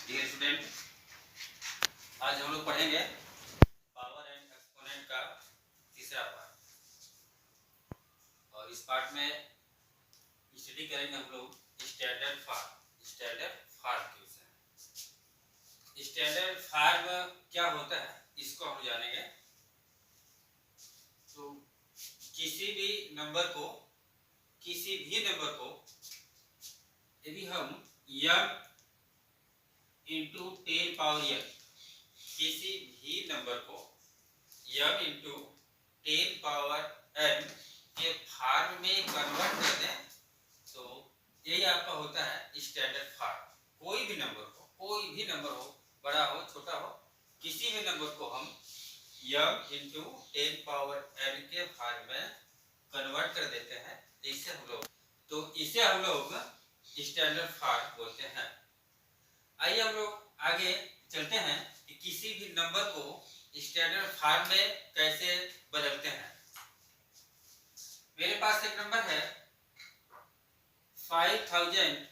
Dear student, आज हम लोग पढ़ेंगे पावर एंड एक्सपोनेंट का तीसरा पार्ट। और इस पार्ट में स्टडी करेंगे हम लोग स्टैंडर्ड फार्म के विषय में। स्टैंडर्ड फार्म क्या होता है इसको हम जानेंगे। तो किसी भी नंबर को यदि हम m इंटू 10 पावर n, किसी भी नंबर को m इंटू 10 पावर n के फॉर्म में कन्वर्ट कर दें तो यही आपका होता है स्टैंडर्ड फॉर्म। कोई भी नंबर हो, बड़ा हो छोटा हो, किसी भी नंबर को हम m इंटू 10 पावर n के फॉर्म में कन्वर्ट कर देते हैं। इसे हम लोग स्टैंडर्ड फॉर्म बोलते हैं। आइए हम लोग आगे चलते हैं कि किसी भी नंबर को स्टैंडर्ड फॉर्म में कैसे बदलते हैं। मेरे पास एक नंबर है 5032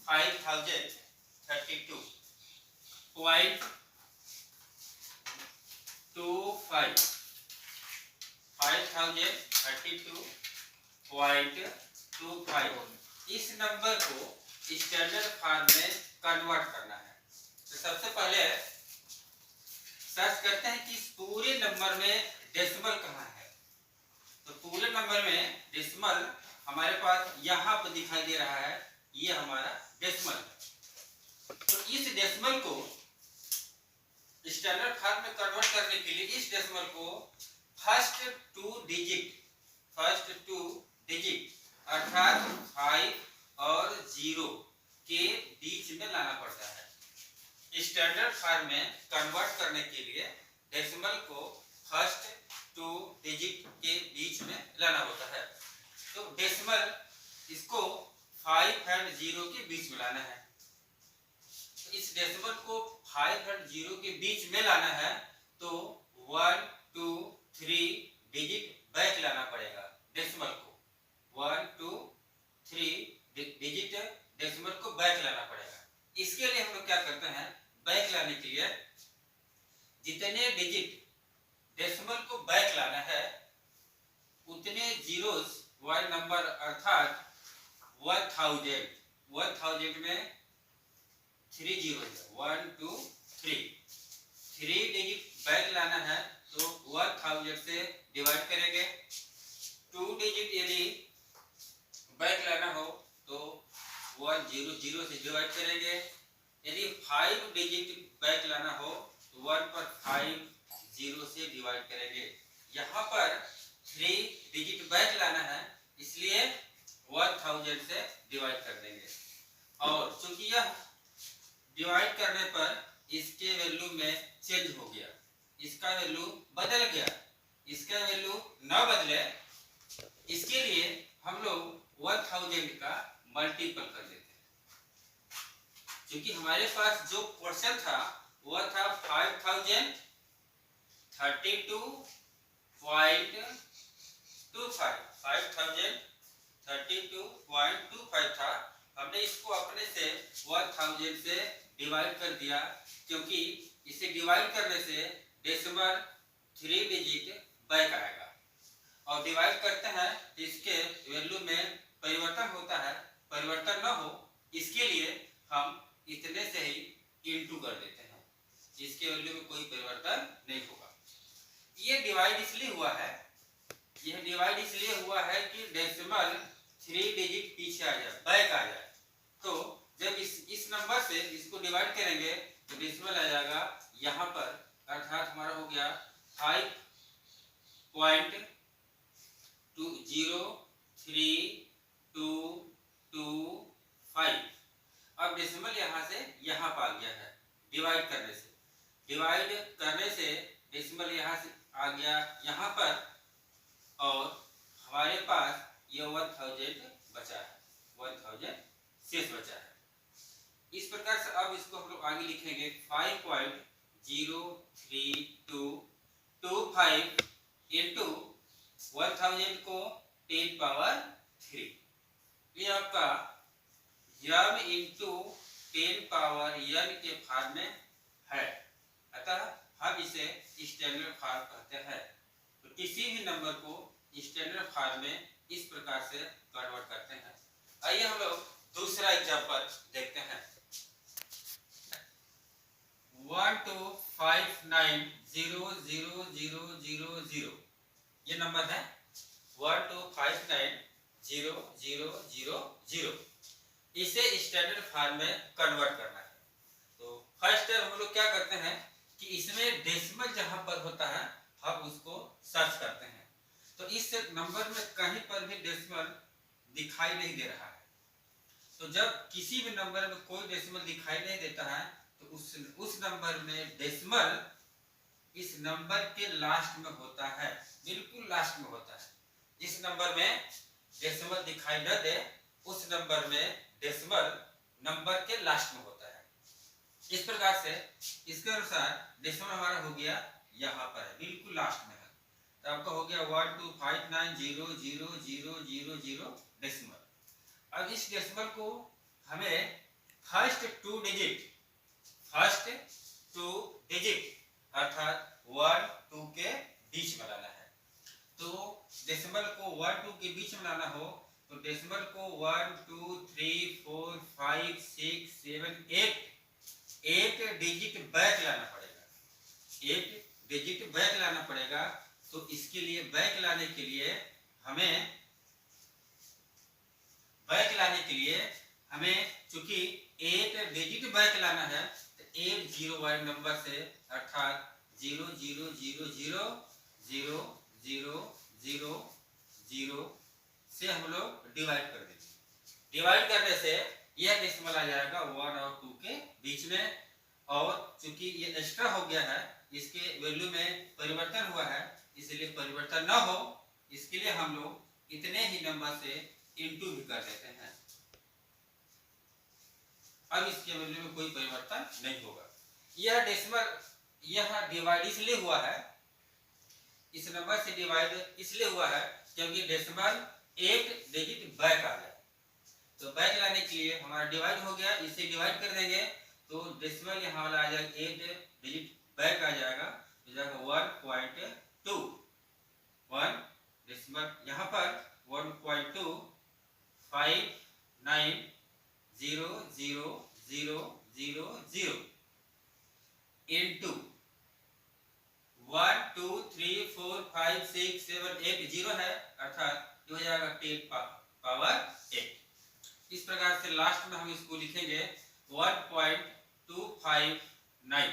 5032.25। इस नंबर को स्टैंडर्ड फॉर्म में कन्वर्ट करना है। तो सबसे पहले सर्च करते हैं कि इस पूरे नंबर में डेसिमल कहाँ है। तो पूरे नंबर में डेसिमल हमारे पास यहाँ पर दिखाई दे रहा है, ये हमारा डेसिमल है। तो इस डेसिमल को स्टैंडर्ड फॉर्म में कन्वर्ट करने के लिए इस डेसिमल को फर्स्ट टू डिजिट अर्थात 5 और 0 के बीच में लाना पड़ता है। स्टैंडर्ड फॉर्म में कन्वर्ट करने के लिए डेसिमल को फर्स्ट टू डिजिट के बीच में लाना होता है। तो डेसिमल इसको 5 और 0 के बीच में लाना है। तो इस डेसिमल को 5 और 0 के बीच में लाना है तो 1 2 3 डिजिट बैक लाना पड़ेगा। डेसिमल को 1 2 3 डिजिट डेसिमल को बैक लाना पड़ेगा। इसके लिए हम लोग क्या करते हैं, बैक लाने के लिए जितने डिजिट डेसिमल को बैक लाना है उतने जीरोस वाले नंबर अर्थात 1000 में 3 जीरो है, 1 2 3 डिजिट बैक लाना है तो 1000 से डिवाइड करेंगे। 2 डिजिट यदि बैक लाना हो तो 100 से डिवाइड करेंगे। यदि 5 डिजिट बैक लाना हो तो 1 पर 5 0 से डिवाइड करेंगे। यहाँ पर 3 डिजिट बैक लाना है इसलिए 1000 से डिवाइड कर देंगे। और चूंकि यह डिवाइड करने पर इसके वैल्यू में चेंज हो गया, इसका वैल्यू बदल गया, इसका वैल्यू न बदले इसके लिए हम लोग 1000 का मल्टीपल कर देते हैं। क्योंकि हमारे पास जो क्वेश्चन था वह था 5032.25 था। हमने इसको अपने से 1000 से डिवाइड कर दिया क्योंकि इसे डिवाइड करने से डेसिमल 3 डिजिट बैक आएगा और डिवाइड करते हैं तो इसके वैल्यू में परिवर्तन होता है। परिवर्तन न हो इसके लिए हम इतने से ही इनटू कर देते हैं, इसके वैल्यू में कोई परिवर्तन नहीं होगा। ये डिवाइड इसलिए हुआ है कि डेसिमल 3 डिजिट पीछे आ जाए, बैक आ जाए। तो जब इस नंबर से इसको डिवाइड करेंगे तो डेसिमल आ जाएगा यहाँ पर, अर्थात हमारा हो गया 5.03225। अब डेसिमल यहाँ से यहाँ पर आ गया है डिवाइड करने से डेसिमल यहाँ से आ गया यहाँ पर और हमारे पास ये 1000 बचा है, 1000 शेष बचा है। इस प्रकार से अब इसको हम लोग आगे लिखेंगे 5.03225 इंटू 1000 को 10 पावर 3। ये आपका m इंटू 10 पावर n के फॉर्म में है, अतः हम इसे स्टैंडर्ड फॉर्म कहते हैं। तो किसी भी नंबर को स्टैंडर्ड फॉर्म में इस प्रकार से कन्वर्ट करते हैं। आइए हम लोग दूसरा एग्जांपल देखते हैं। 12590000 ये नंबर है 12590000। इसे स्टैंडर्ड फॉर्म में कन्वर्ट करना है। तो फर्स्ट हम लोग क्या करते हैं कि इसमें डेसिमल जहां पर होता है हम उसको सर्च करते हैं। तो इस नंबर में कहीं पर भी डेसिमल दिखाई नहीं दे रहा है। तो जब किसी भी नंबर में कोई डेसिमल दिखाई नहीं देता है तो उस नंबर में डेसिमल इस नंबर के लास्ट में होता है, बिल्कुल लास्ट में होता है। जिस नंबर में डेसिमल दिखाई न दे उस नंबर में डेसिमल नंबर के लास्ट में होता है। इस प्रकार से इसके अनुसार डेसिमल हमारा हो गया यहाँ पर है, बिल्कुल लास्ट में है। तो आपका हो गया 12590000 डेसिमल। अब इस डेसिमल को हमें फर्स्ट टू डिजिट अर्थात 1 2 के बीच में लाना है। तो डेसिमल को 1 2 के बीच में लाना हो तो डेसिमल को 1 2 3 4 5 6 7 8 डिजिट बैक लाना पड़ेगा। 8 डिजिट बैक लाना पड़ेगा। तो इसके लिए बैक लाने के लिए हमें चूंकि 8 डिजिट बैक लाना है तो 8 जीरो वाले नंबर से अर्थात 0 0 0 0 0 0 0 0 से हम लोग डिवाइड कर देंगे। डिवाइड करने से यह डेसिमल आ जाएगा 1 और 2 के बीच में। और चूंकि ये एक्स्ट्रा हो गया है, इसके वैल्यू में परिवर्तन हुआ है, इसलिए परिवर्तन न हो इसके लिए हम लोग इतने ही नंबर से इनटू भी कर देते हैं। अब इसके वैल्यू में कोई परिवर्तन नहीं होगा। यह डेसिमल यह डिवाइड इसलिए हुआ है, इस नंबर से डिवाइड इसलिए हुआ है क्योंकि डेसिमल 8 डिजिट बैक आ गया। तो बैक लाने के लिए हमारा डिवाइड हो गया, इसे डिवाइड कर देंगे तो डेसिमल यहाँ वाला आ जाएगा 8 डिजिट बैक आ जाएगा, हो जाएगा 1.2। 1 डेसिमल यहाँ पर 1.2590000 इनटू 1 2 3 4 5 6 7 8 0 है, अर्थात ये हो जाएगा 10 पावर 8। इस प्रकार से लास्ट में हम इसको लिखेंगे 1.259।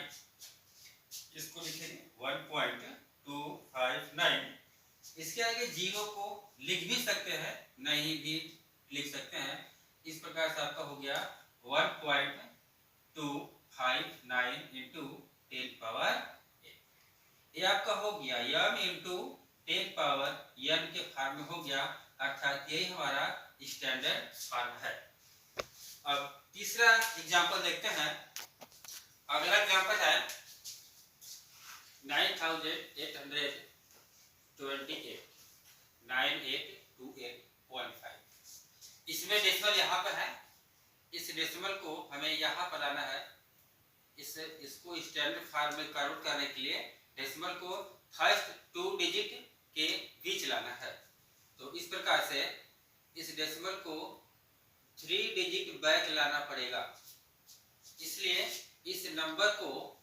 इसको लिखेंगे 1.259। इसके आगे जीरो को लिख भी सकते हैं, नहीं भी लिख सकते हैं। इस प्रकार से आपका हो गया 1.259 इंटू 10 पावर 8। ये आपका हो गया m इंटू 10 पावर n के फॉर्म में हो गया, अर्थात यही हमारा स्टैंडर्ड फॉर्म है। अब तीसरा एग्जांपल देखते हैं। अगला एग्जांपल है 9828 इसमें डेसिमल यहाँ पर है। इस डेसिमल को हमें यहाँ पर लाना है। इसको स्टैंडर्ड फॉर्म में कन्वर्ट करने के लिए डेसिमल को फर्स्ट 2 डिजिट के बीच लाना है। तो इस प्रकार से इस डेसिमल को 3 डिजिट बैक लाना पड़ेगा। इसलिए इस नंबर को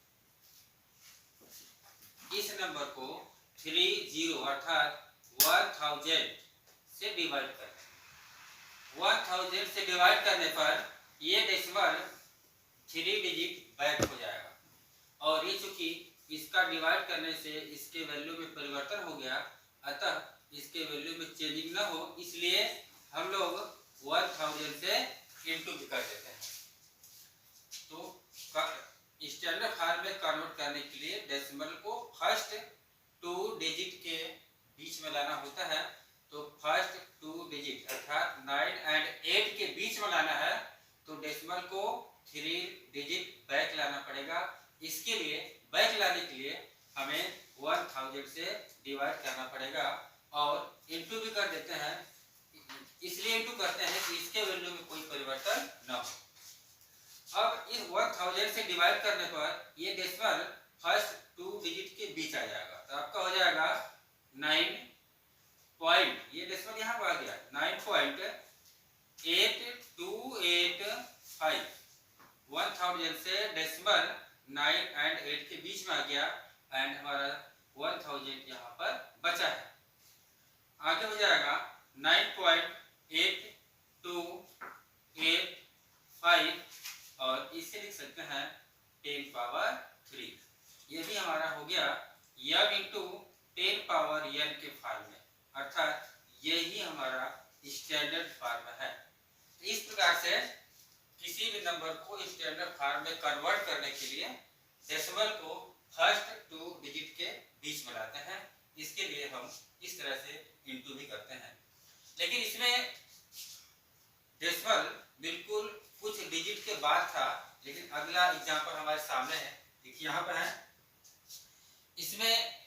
30 अर्थात 1000 से डिवाइड करें। 1000 से डिवाइड करने पर ये डेसिमल 3 डिजिट बैक हो जाएगा। और ये चूंकि इसका डिवाइड करने से इसके वैल्यू में परिवर्तन हो गया, अतः इसके वैल्यू में चेंजिंग ना हो इसलिए हम लोग 1000 से इनटू भी कर देते हैं। तो स्टैंडर्ड फॉर्म में कन्वर्ट करने के लिए डेसिमल को फर्स्ट 2 डिजिट के बीच में लाना होता है। तो फर्स्ट 2 डिजिट अर्थात 9 और 8 के बीच में लाना है। तो डेसिमल को 3 डिजिट बैक लाना पड़ेगा। इसके लिए बैक लाने के लिए हमें 1000 से डिवाइड करना पड़ेगा और इनटू भी कर देते हैं। इसलिए इनटू करते हैं कि इसके वैल्यू में कोई परिवर्तन न इस 1000 से डिवाइड करने पर ये डेसिमल फर्स्ट 2 डिजिट के बीच आ जाएगा, तो आपका हो जाएगा 9 पॉइंट, ये डेसिमल यहाँ पर आ गया 9.8285। 1000 से डेसिमल 9 एंड 8 के बीच में आ गया एंड हमारा 1000 यहाँ पर बचा है। आगे हो जाएगा 9.8285 और इसे लिख सकते हैं 10 पावर 3। ये भी हमारा हो गया m इंटू 10 पावर n के फॉर्म में, अर्थात यही हमारा स्टैंडर्ड फॉर्म है। इस प्रकार से किसी भी नंबर को स्टैंडर्ड फॉर्म में कन्वर्ट करने के लिए डेसिमल को फर्स्ट 2 डिजिट के बीच में लाते हैं। इसके लिए हम इस तरह से इंटू भी करते हैं, लेकिन इसमें डेसिमल बिल्कुल कुछ डिजिट के बाद था, लेकिन अगला एग्जांपल हमारे सामने है, देखिए यहाँ पर है। इसमें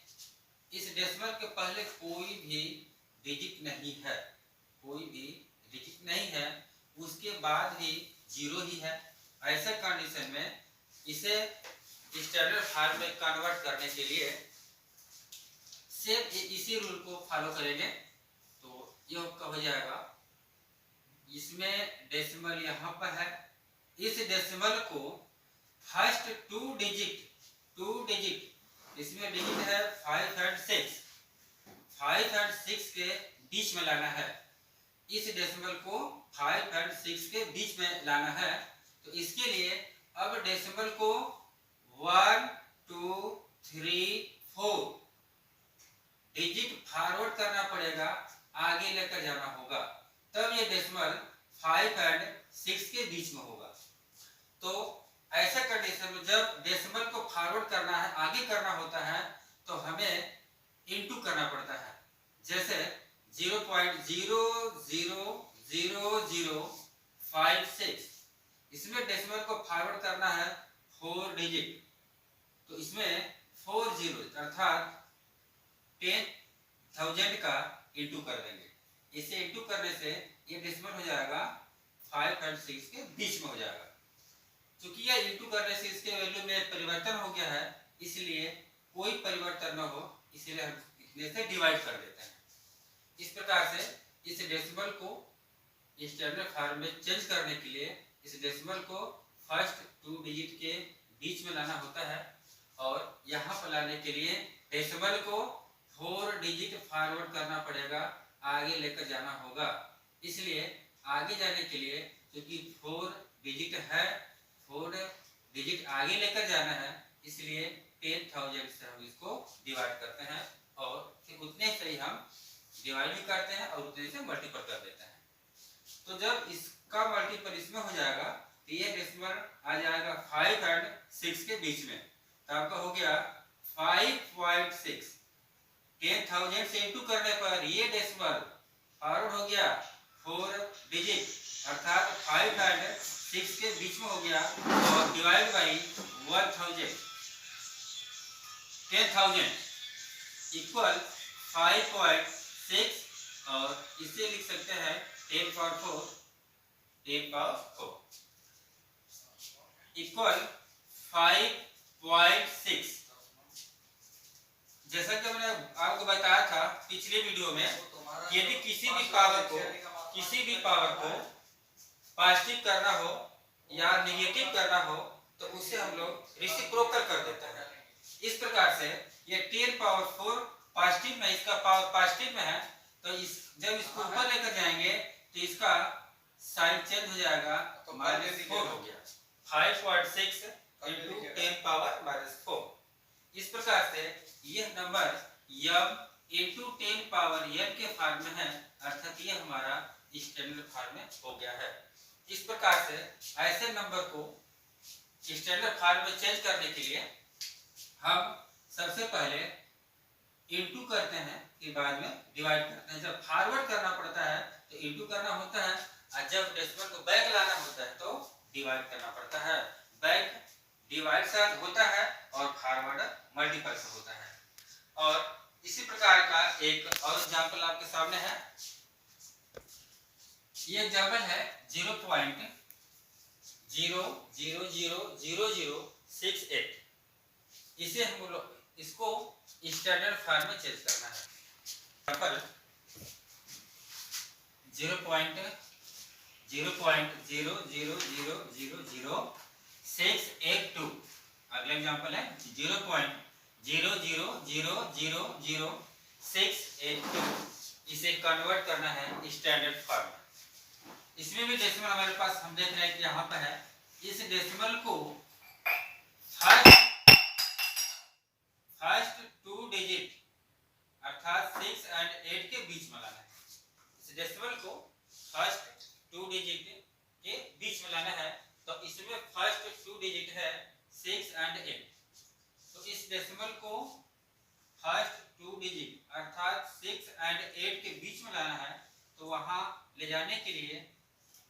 इस डेसिमल के पहले कोई भी डिजिट नहीं है, कोई भी डिजिट नहीं है, उसके बाद भी जीरो ही है। ऐसे कंडीशन में इसे स्टैंडर्ड फॉर्म में कन्वर्ट करने के लिए सिर्फ इसी रूल को फॉलो करेंगे, तो ये आपका हो जाएगा। इसमें डेसिमल यहाँ पर है, इस डेसिमल को फर्स्ट 2 डिजिट इसमें डिजिट है 5 और 6 के बीच में लाना है। इस डेसिमल को 5 और 6 के बीच में लाना है, तो इसके लिए अब डेसिमल को 1 2 3 4 डिजिट फॉरवर्ड करना पड़ेगा, आगे लेकर जाना होगा, तब ये डेसिमल 5 और 6 के बीच में होगा। तो ऐसा कंडीशन में जब डेसिमल को फॉरवर्ड करना है, आगे करना होता है, तो हमें इनटू करना पड़ता है। जैसे 0.000056 इसमें डेसिमल को फॉरवर्ड करना है 4 डिजिट, तो इसमें 4 जीरो अर्थात 10,000 का इंटू कर देंगे। इसे इंटू करने से ये डेसिमल हो जाएगा 5 और 6 के बीच में हो जाएगा। क्योंकि यह इंटू करने से इसके वैल्यू में परिवर्तन हो गया है, इसलिए कोई परिवर्तन न हो, इसलिए हम इतने से डिवाइड कर देते हैं। इस प्रकार से इस डेसिमल को स्टैंडर्ड फॉर्म में चेंज करने के लिए इस डेसिमल को फर्स्ट 2 डिजिट के बीच में लाना होता है, और यहाँ पर लाने के लिए डेसिमल को 4 डिजिट फॉरवर्ड करना पड़ेगा, आगे लेकर जाना होगा। इसलिए आगे जाने के लिए क्योंकि 4 डिजिट है, 4 डिजिट आगे लेकर जाना है, इसलिए 10,000 से हम इसको डिवाइड करते हैं, और फिर उतने से ही हम डिवाइड भी करते हैं और उतने से मल्टीपल कर देते हैं। तो जब इसका मल्टीपल इसमें हो जाएगा, तो ये डेसिमल आ जाएगा 5 और 6 के बीच में, तो आपका हो गया 5.6। 10,000 से इंटू करने पर ये डेसिमल फॉरवर्ड हो गया 4 डिजिट अर्थात 5 और 6 के बीच में हो गया, और डिवाइड बाई 10,000 इक्वल 5.6, और इसे लिख सकते हैं 10 पावर 4 इक्वल 5.6। जैसा कि मैंने आपको बताया था पिछले वीडियो में, यदि किसी भी पावर को पॉजिटिव करना हो या नेगेटिव करना हो, तो उसे हम लोग रेसिप्रोकल कर देते हैं। इस प्रकार से ये 10 पावर 4 पॉजिटिव में, इसका पावर पॉजिटिव में है, तो जब इसको ऊपर लेकर जाएंगे तो इसका साइन चेंज हो जाएगा, तो -4 हो गया। 5.6 इंटू 10 पावर -4। इस प्रकार से यह number m into 10 power n के फॉर्म में है, अर्थात यह हमारा स्टैंडर्ड फॉर्म में हो गया है। इस प्रकार से ऐसे नंबर को स्टैंडर्ड फॉर्म में चेंज करने के लिए हम सबसे पहले इंटू करते हैं, फिर बाद में डिवाइड करते हैं। जब फॉरवर्ड करना पड़ता है तो इंटू करना होता है, और जब डेसिमल को बैक लाना होता है तो डिवाइड करना पड़ता है। बैक डिवाइड से होता है और फॉरवर्ड मल्टीपल से होता है। और इसी प्रकार का एक और एग्जांपल आपके सामने है। ये एग्जांपल है 0.00000 0.00068। इसे हम लोग इसको स्टैंडर्ड फॉर्म में चेंज करना है। एग्जांपल 0.0000682। अगला एग्जांपल है 0.0000682। इसे कन्वर्ट करना है स्टैंडर्ड फॉर्म में। इसमें भी डेसिमल हमारे पास हम देख रहे हैं कि यहाँ पर है। इस डेसिमल को फर्स्ट 2 डिजिट अर्थात 6 और 8 के बीच में लाना है। इस डेसिमल को फर्स्ट 2 डिजिट के बीच में लाना है। तो इसमें फर्स्ट 2 डिजिट है 6 और 8। तो इस डेसिमल को फर्स्ट 2 डिजिट अर्थात 6 और 8 के बीच में लाना है। तो वहां ले जाने के लिए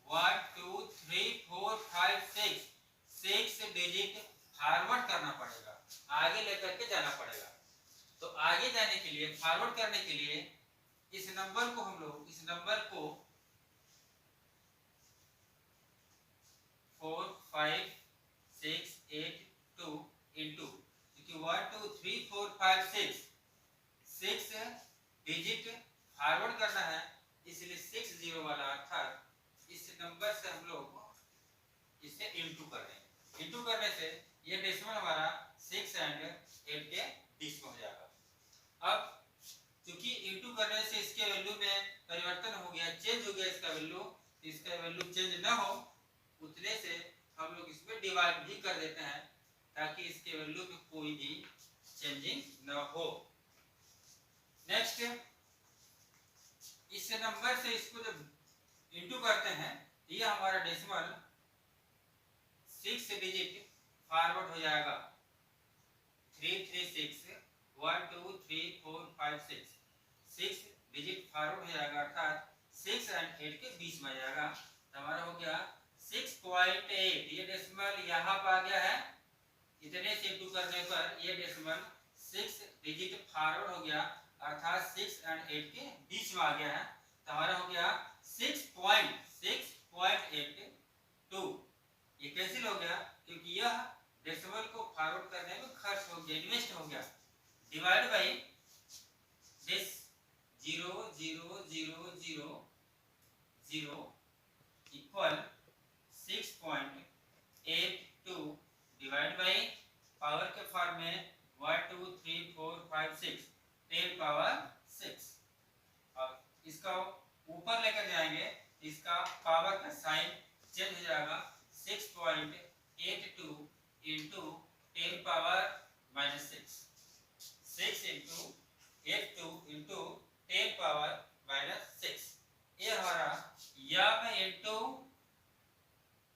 1 2 3 4 5 6 डिजिट फॉरवर्ड करना पड़ेगा, आगे लेकर के जाना पड़ेगा। तो आगे जाने के लिए, फॉरवर्ड करने के लिए इस नंबर को 4 5 6 8 2 इंटू, क्योंकि 1 2 3 4 5 6 डिजिट फॉरवर्ड करना है, इसलिए 6 जीरो वाला अर्थात इस नंबर से हम लोग इसे इंटू कर देंगे। इंटू करने से ये डेसिमल हमारा 6 और 8 के बीच में हो जाएगा। अब क्योंकि इंटू करने से इसके वैल्यू में परिवर्तन हो गया, चेंज हो गया इसका वैल्यू, तो इसका वैल्यू चेंज ना हो उतने से हम लोग इसमें डिवाइड भी कर देते हैं ताकि इसके वैल्यू में कोई भी चेंजिंग ना हो। नेक्स्ट, इस नंबर से इसको जब इंटू करते हैं, ये हमारा डेसिमल 6 डिजिट फॉरवर्ड हो जाएगा। 3 3 6 1 2 3 4 5 6 डिजिट फॉरवर्ड हो जाएगा अर्थात 6 और 8 के बीच में आ जाएगा। तो हमारा हो गया 6.8। ये डेसिमल यहाँ पर आ गया है, इतने से इंटू करने पर ये डेसिमल 6 डिजिट फॉरवर्ड हो गया अर्थात 6 और 8 के बीच में आ गया है। तो हमारा हो गया 6.82। ये कैंसिल हो गया क्योंकि यह डेसिमल को फॉरवर्ड करने में खर्च हो गया, इन्वेस्ट हो गया। Divide by this 0.000 equal 6.82 divide by power के फॉर्म में 1 2 3 4 5 6 10 पावर 6। अब इसका ऊपर लेकर जाएंगे, इसका पावर का साइन चेंज हो जाएगा। 6.82 into 10 power -6, 6 into 82 into 10 power -6। ये हमारा यम इंटू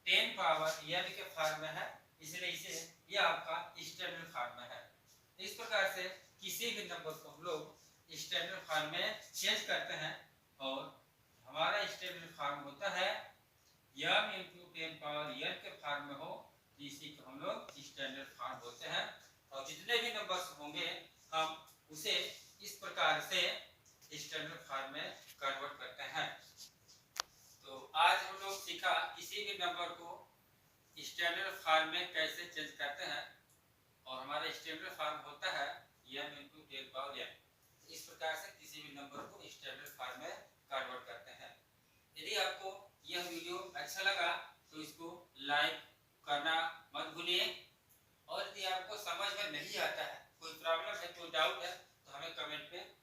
10 पावर यम के फॉर्म में है, इसलिए इसे ये आपका स्टैंडर्ड फॉर्म में है। इस प्रकार से किसी भी नंबर को हम लोग स्टैंडर्ड फॉर्म में चेंज करते हैं और हमारा स्टैंडर्ड फॉर्म होता है यम इंटू 10 पावर यन के फॉर्म में हो, इसी को हम लोग स्टैंडर्ड फॉर्म बोलते हैं। और जितने भी नंबर्स होंगे हम उसे इस प्रकार से स्टैंडर्ड फॉर्म में कन्वर्ट करते हैं। तो आज हम लोग सीखा किसी भी नंबर को स्टैंडर्ड फॉर्म में कैसे चेंज करते हैं और हमारा स्टैंडर्ड फॉर्म होता है m इंटू 10 पावर n। इस प्रकार से किसी भी नंबर को स्टैंडर्ड फॉर्म में कन्वर्ट करते हैं। यदि आपको यह वीडियो अच्छा लगा तो इसको लाइक करना मत भूलिए, और यदि आपको समझ में नहीं आता है, कोई प्रॉब्लम है, कोई डाउट है, तो हमें कमेंट में